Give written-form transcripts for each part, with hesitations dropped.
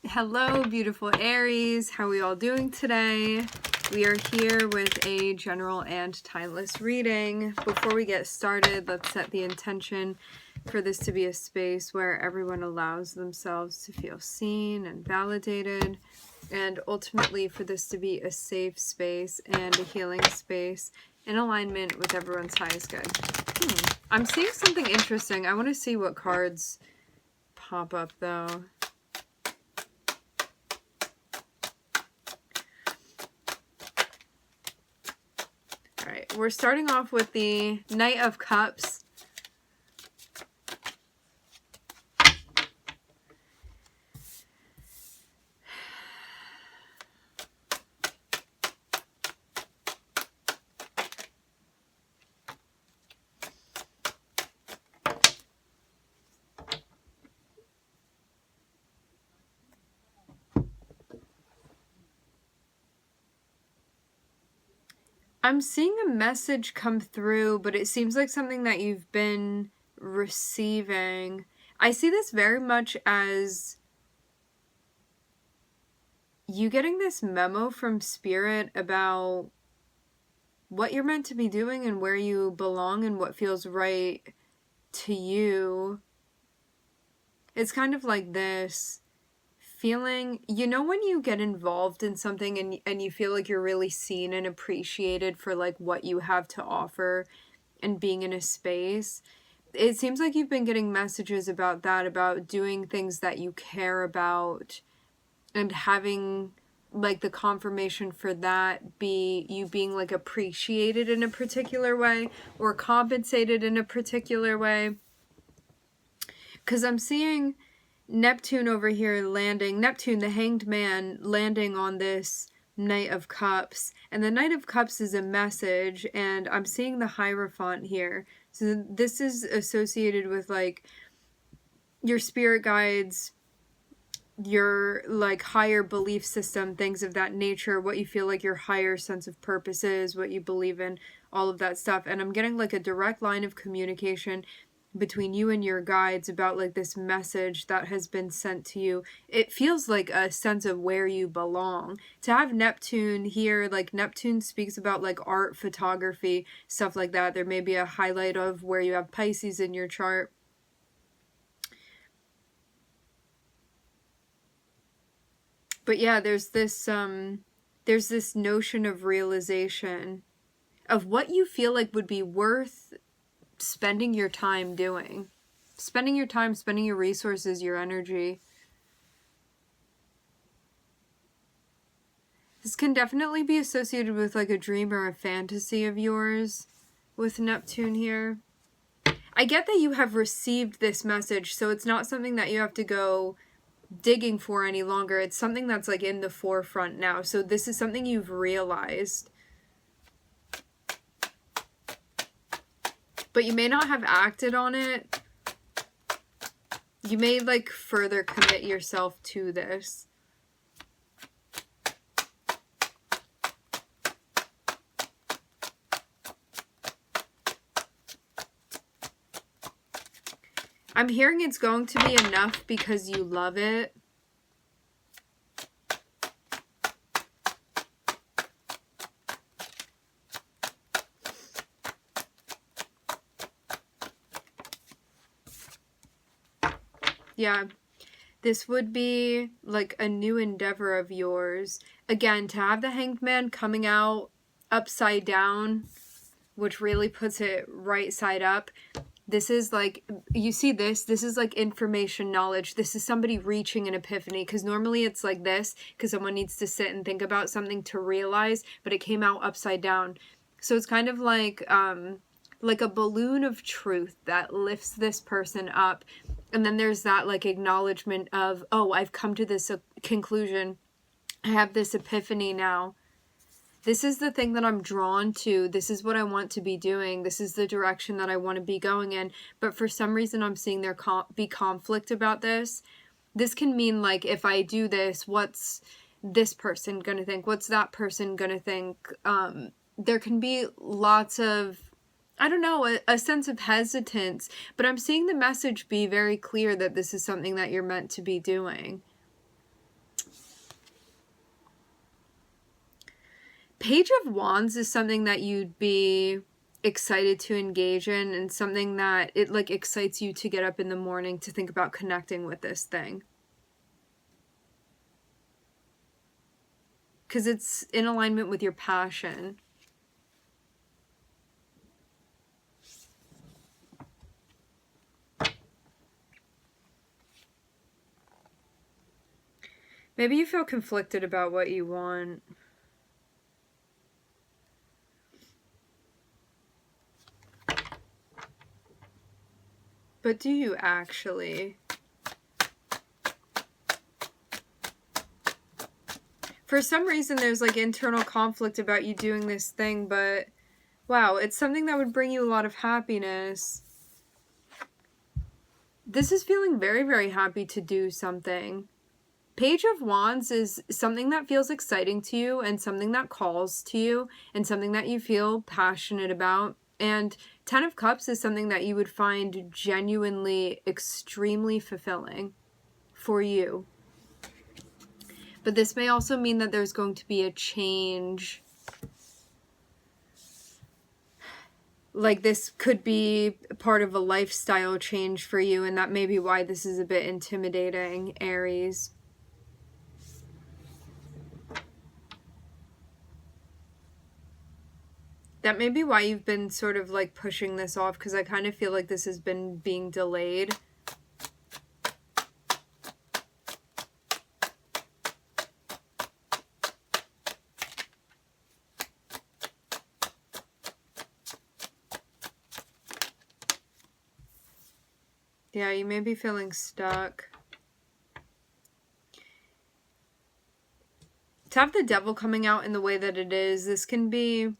Hello, beautiful Aries. How are we all doing today? We are here with a general and timeless reading. Before we get started, let's set the intention for this to be a space where everyone allows themselves to feel seen and validated, and ultimately for this to be a safe space and a healing space in alignment with everyone's highest good. I'm seeing something interesting. I want to see what cards pop up though. Alright, we're starting off with the Knight of Cups. I'm seeing a message come through, but it seems like something that you've been receiving. I see this very much as you getting this memo from Spirit about what you're meant to be doing and where you belong and what feels right to you. It's kind of like this feeling, you know, when you get involved in something and you feel like you're really seen and appreciated for like what you have to offer and being in a space. It seems like you've been getting messages about that, about doing things that you care about and having like the confirmation for that be you being like appreciated in a particular way or compensated in a particular way. Because I'm seeing Neptune over here landing, Neptune, the Hanged Man, landing on this Knight of Cups. And the Knight of Cups is a message, and I'm seeing the Hierophant here. So this is associated with like your spirit guides, your like higher belief system, things of that nature, what you feel like your higher sense of purpose is, what you believe in, all of that stuff. And I'm getting like a direct line of communication between you and your guides about like this message that has been sent to you. It feels like a sense of where you belong. To have Neptune here, like Neptune speaks about like art, photography, stuff like that. There may be a highlight of where you have Pisces in your chart. But yeah, there's this notion of realization of what you feel like would be worth spending your time doing. Spending your time, spending your resources, your energy. This can definitely be associated with like a dream or a fantasy of yours with Neptune here. I get that you have received this message, so it's not something that you have to go digging for any longer. It's something that's like in the forefront now. So this is something you've realized. But you may not have acted on it. You may like further commit yourself to this. I'm hearing it's going to be enough because you love it. Yeah, this would be like a new endeavor of yours. Again, to have the Hanged Man coming out upside down, which really puts it right side up. This is like, you see this is like information, knowledge. This is somebody reaching an epiphany, because normally it's like this, because someone needs to sit and think about something to realize, but it came out upside down. So it's kind of like a balloon of truth that lifts this person up. And then there's that like acknowledgement of, oh, I've come to this conclusion. I have this epiphany now. This is the thing that I'm drawn to. This is what I want to be doing. This is the direction that I want to be going in. But for some reason, I'm seeing there be conflict about this. This can mean like, if I do this, what's this person going to think? What's that person going to think? There can be lots of, I don't know, a sense of hesitance. But I'm seeing the message be very clear that this is something that you're meant to be doing. Page of Wands is something that you'd be excited to engage in, and something that it like excites you to get up in the morning to think about connecting with this thing. Because it's in alignment with your passion. Maybe you feel conflicted about what you want. But do you actually? For some reason, there's like internal conflict about you doing this thing, but wow, it's something that would bring you a lot of happiness. This is feeling very, very happy to do something. Page of Wands is something that feels exciting to you, and something that calls to you, and something that you feel passionate about. And 10 of Cups is something that you would find genuinely extremely fulfilling for you. But this may also mean that there's going to be a change. Like this could be part of a lifestyle change for you, and that may be why this is a bit intimidating, Aries. That may be why you've been sort of like pushing this off, because I kind of feel like this has been being delayed. Yeah, you may be feeling stuck. To have the Devil coming out in the way that it is, this can be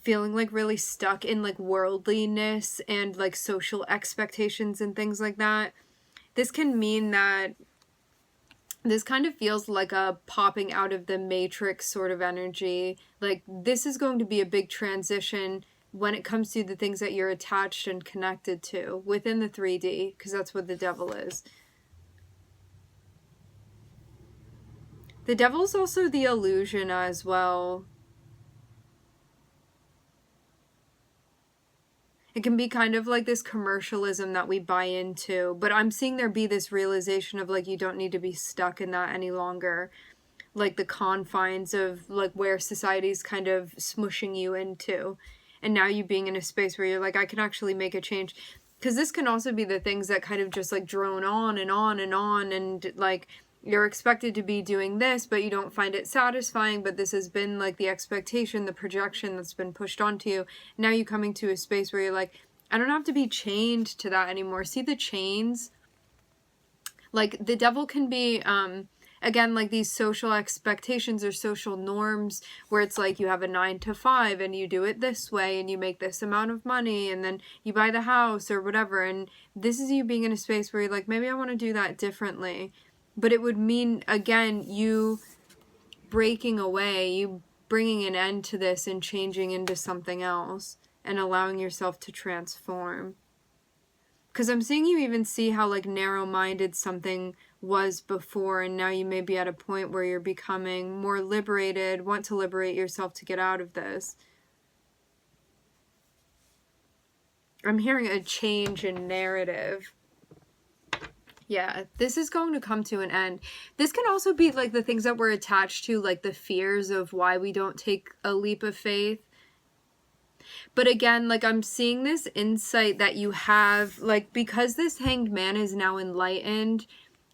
feeling like really stuck in like worldliness and like social expectations and things like that. This can mean that this kind of feels like a popping out of the matrix sort of energy. Like this is going to be a big transition when it comes to the things that you're attached and connected to within the 3D, because that's what the Devil is. The Devil is also the illusion as well. It can be kind of like this commercialism that we buy into, but I'm seeing there be this realization of like you don't need to be stuck in that any longer. Like the confines of like where society's kind of smushing you into. And now you being in a space where you're like, I can actually make a change. Because this can also be the things that kind of just like drone on and on and on, and like you're expected to be doing this, but you don't find it satisfying, but this has been like the expectation, the projection that's been pushed onto you. Now you coming to a space where you're like, I don't have to be chained to that anymore. See the chains? Like the Devil can be, again, like these social expectations or social norms where it's like you have a 9 to 5 and you do it this way and you make this amount of money and then you buy the house or whatever. And this is you being in a space where you're like, maybe I want to do that differently. But it would mean, again, you breaking away, you bringing an end to this and changing into something else and allowing yourself to transform. Because I'm seeing you even see how like narrow-minded something was before, and now you may be at a point where you're becoming more liberated, want to liberate yourself to get out of this. I'm hearing a change in narrative. Yeah, this is going to come to an end. This can also be like the things that we're attached to, like the fears of why we don't take a leap of faith. But again, like I'm seeing this insight that you have, like because this Hanged Man is now enlightened,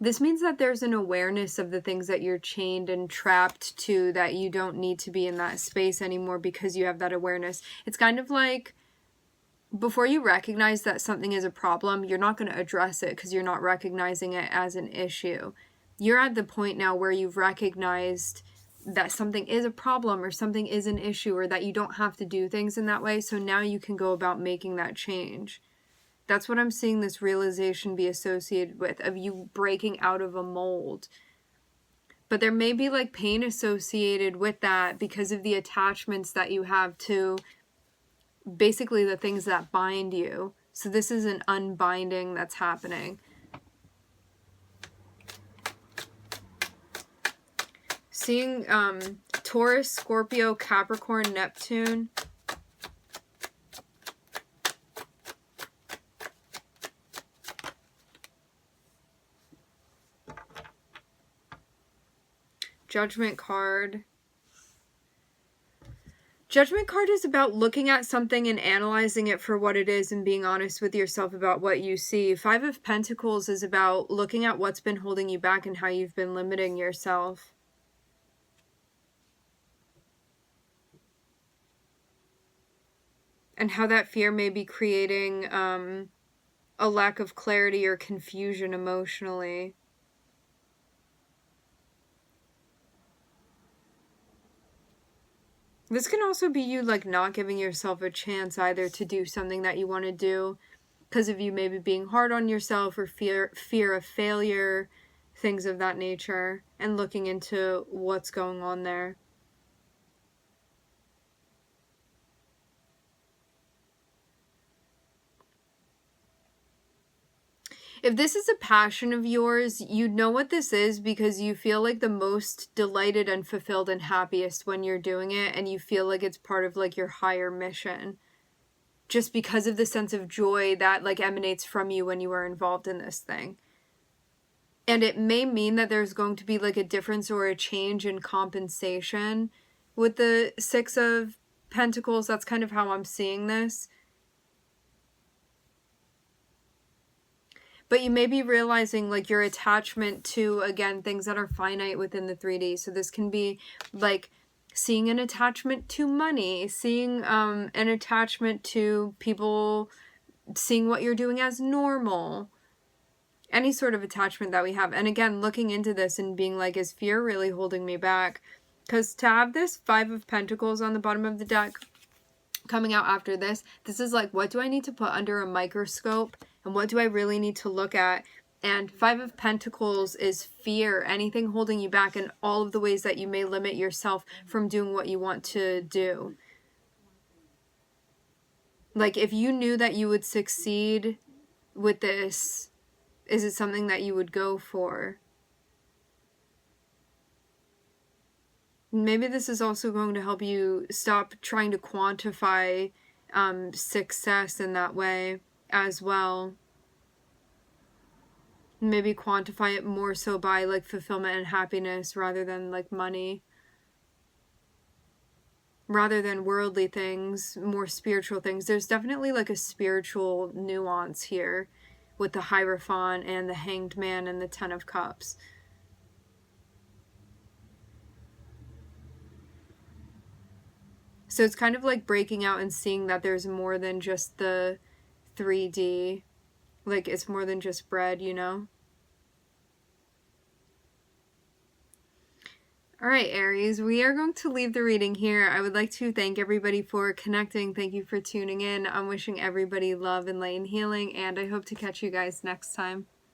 this means that there's an awareness of the things that you're chained and trapped to, that you don't need to be in that space anymore because you have that awareness. It's kind of like, before you recognize that something is a problem, you're not going to address it because you're not recognizing it as an issue. You're at the point now where you've recognized that something is a problem or something is an issue, or that you don't have to do things in that way. So now you can go about making that change. That's what I'm seeing this realization be associated with, of you breaking out of a mold. But there may be like pain associated with that because of the attachments that you have to basically the things that bind you. So this is an unbinding that's happening. Seeing Taurus, Scorpio, Capricorn, Neptune. Judgment card. Judgment card is about looking at something and analyzing it for what it is and being honest with yourself about what you see. Five of Pentacles is about looking at what's been holding you back and how you've been limiting yourself. And how that fear may be creating a lack of clarity or confusion emotionally. This can also be you like not giving yourself a chance either to do something that you want to do because of you maybe being hard on yourself or fear of failure, things of that nature, and looking into what's going on there. If this is a passion of yours, you know what this is because you feel like the most delighted and fulfilled and happiest when you're doing it, and you feel like it's part of like your higher mission. Just because of the sense of joy that like emanates from you when you are involved in this thing. And it may mean that there's going to be like a difference or a change in compensation with the Six of Pentacles. That's kind of how I'm seeing this. But you may be realizing like your attachment to, again, things that are finite within the 3D. So this can be like seeing an attachment to money, seeing an attachment to people, seeing what you're doing as normal. Any sort of attachment that we have. And again, looking into this and being like, is fear really holding me back? Because to have this Five of Pentacles on the bottom of the deck coming out after this is like, what do I need to put under a microscope? And what do I really need to look at? And Five of Pentacles is fear, anything holding you back, and all of the ways that you may limit yourself from doing what you want to do. Like, if you knew that you would succeed with this, is it something that you would go for? Maybe this is also going to help you stop trying to quantify success in that way as well. Maybe quantify it more so by like fulfillment and happiness rather than like money. Rather than worldly things, more spiritual things. There's definitely like a spiritual nuance here with the Hierophant and the Hanged Man and the Ten of Cups. So it's kind of like breaking out and seeing that there's more than just the 3D. Like, it's more than just bread, you know? Alright, Aries, we are going to leave the reading here. I would like to thank everybody for connecting. Thank you for tuning in. I'm wishing everybody love and light and healing, and I hope to catch you guys next time.